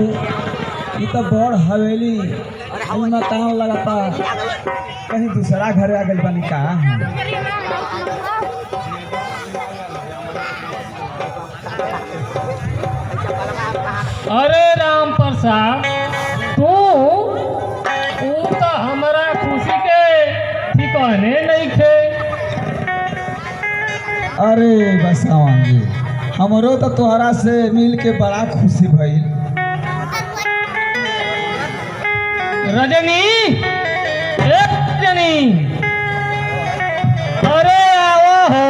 रे, ये तो बड़ हवेली में काम लगाता कहीं दूसरा घर आ गई बनी का। अरे राम प्रसाद, तू तो हमारा खुशी के ठिकाने नहीं थे। अरे बसवान जी, हमरो तो तोहरा से मिल के बड़ा खुशी भइल। रजनी, ए रजनी, अरे आओ हो,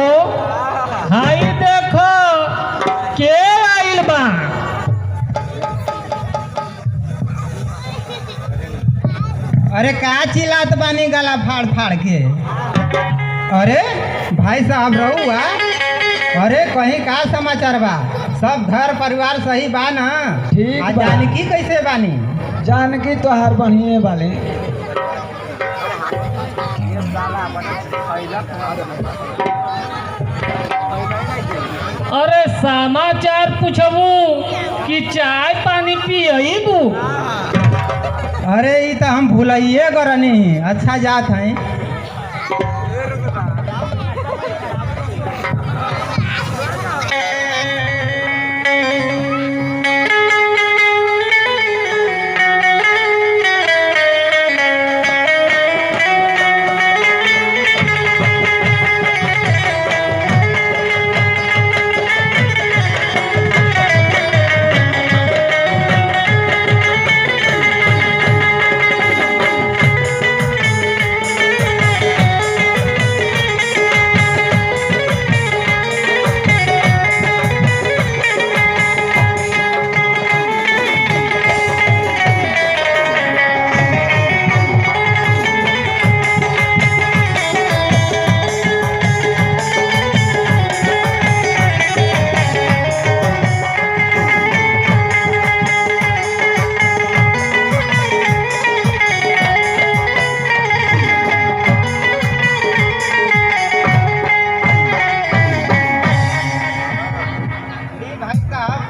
हाई देखो के आइल बा। अरे का चिल्लात बानी गला फाड़ फाड़ के? अरे भाई साहब रहुआ, अरे कहीं का समाचार बा? सब घर परिवार सही बा ना? ठीक बा। जानकी कैसे बानी? जानकी तोहार बढ़िए वाले। अरे समाचार पूछबू कि चाय पानी पियबू? अरे ये तो हम भूलिए गरनी। अच्छा जात हैं।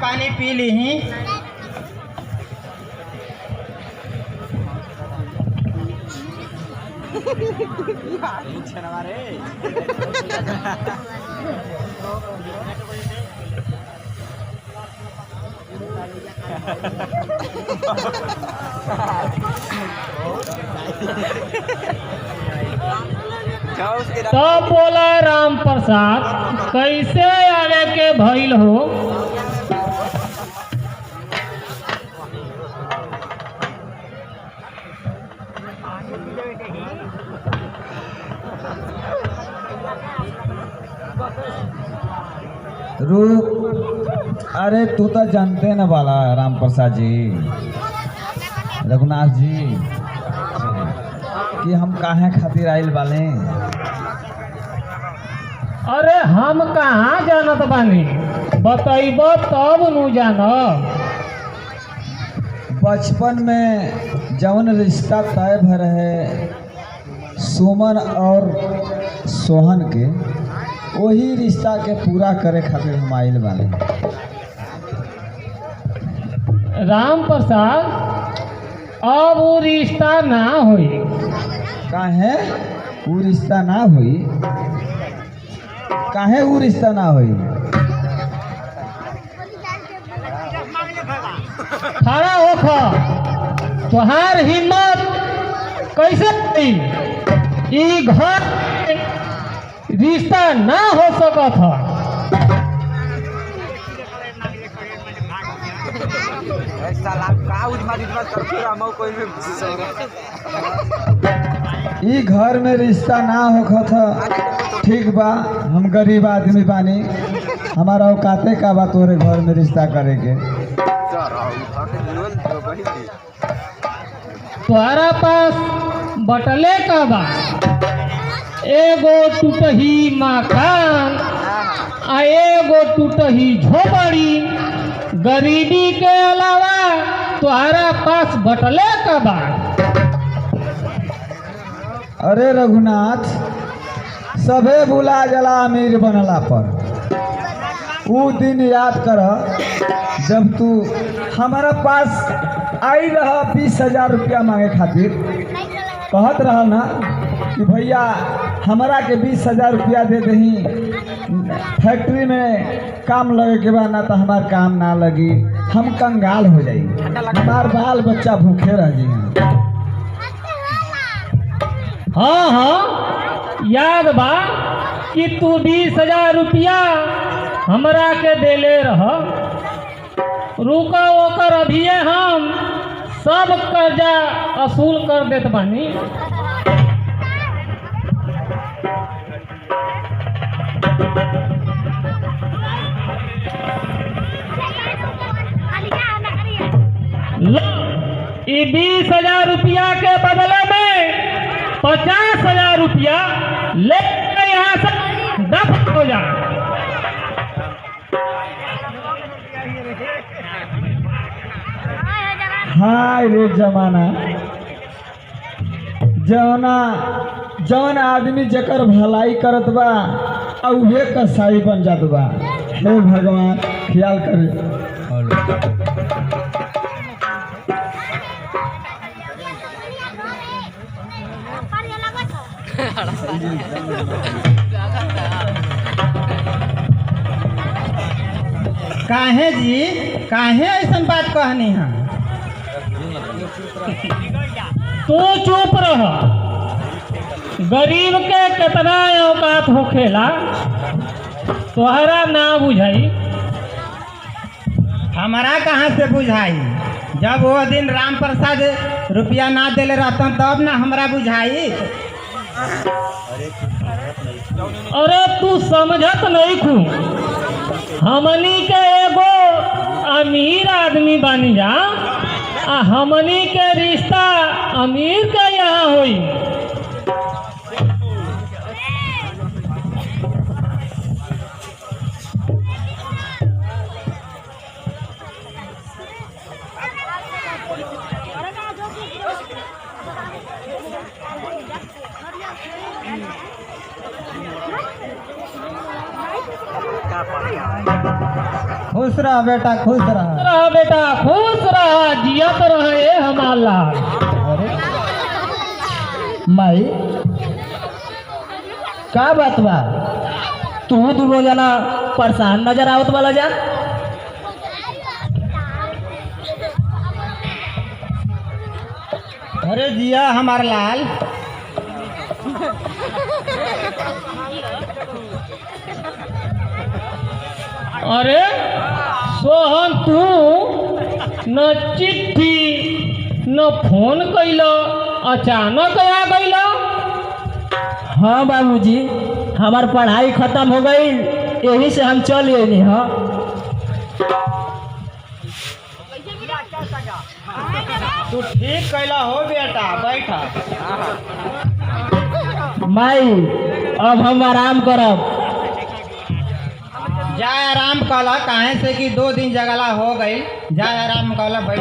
पानी पी ली ही। तब बोला राम प्रसाद, कैसे आवे के भइल हो? रुक, अरे तू तो जानते न वाला राम प्रसाद जी, रघुनाथ जी, कि हम काहे खातिर आइल वाले। अरे हम कहाँ जानत बानी, बतैब तब नु जानब। बचपन में जवन रिश्ता तय भ रहे सुमन और सोहन के, वही रिश्ता के पूरा करे खातिर हम आइल वाले। राम प्रसाद, अब वो रिश्ता ना होई। काहे वो रिश्ता ना हुई? काहे वो रिश्ता ना हुई? खड़ा होखो, तुहार हिम्मत कैसे हुई? ई घर रिश्ता ना हो सकत है। ई घर में रिश्ता ना होखत ह, ठीक बा, हम गरीब आदमी बानी, हमारा औकाते का बा तोरे घर में रिश्ता करे के। तुम्हारा पास बटले का बा, एगो टूटही मकान आ एगो टूटही झोपड़ी, गरीबी के अलावा तुम्हारा पास बटले का बा। अरे रघुनाथ, सबे भुला जला अमीर बनला पर। वो दिन याद कर जब तू हमारा पास आई रहा 20,000 रुपया मांगे खातिर, कहत रहा ना कि भैया हमारा के 20,000 रुपया दे दही, फैक्ट्री में काम लगे के बाद ना तो हमार काम ना लगी, हम कंगाल हो जाई, हमार बाल बच्चा भूखे रह जाए। हाँ हाँ याद बा कि तू 20,000 रुपया हमरा के देले रह। रुका ओकर अभी हम सब कर्जा असूल कर देत बानी। लो, ई 20,000 रुपया के बदले में 50,000 रुपया ले यहाँ से दफन हो जा। हाय रे जमाना, जौन आदमी जकर भलाई करत बा और उहे कसाई बन जात बा। हे भगवान ख्याल करे। काहे जी, काहे ऐसन बात कहनी है? तू चुप रह। गरीब के कितना औकात होखेला तोहरा ना बुझाई। हमारा कहाँ से बुझाई? जब वो दिन राम प्रसाद रुपया ना देले रहता तब ना हमरा बुझाई। अरे तू समझत नहीं खू, हमनी के एगो अमीर आदमी बानी जा, आ हमनी के रिश्ता अमीर के यहाँ होई। खुश रह बेटा, खुश रह। रह बेटा, खुश रह, जियत रहे हमार लाल। माई का बात बा? तू दूगो जना परेशान नजर आवत वाला जा। अरे जिया हमार लाल। अरे सोहन, तू न चिट्ठी न फोन कैल, अचानक आ गइल। हाँ बाबूजी, हमार पढ़ाई खत्म हो गई, यही से हम चल अली। हाँ तू ठीक कैला हो बेटा, बैठा। माई अब हम आराम करब। जाए आराम कला, काहे से कि 2 दिन जगला हो गई। जाए आराम कला, बैठ।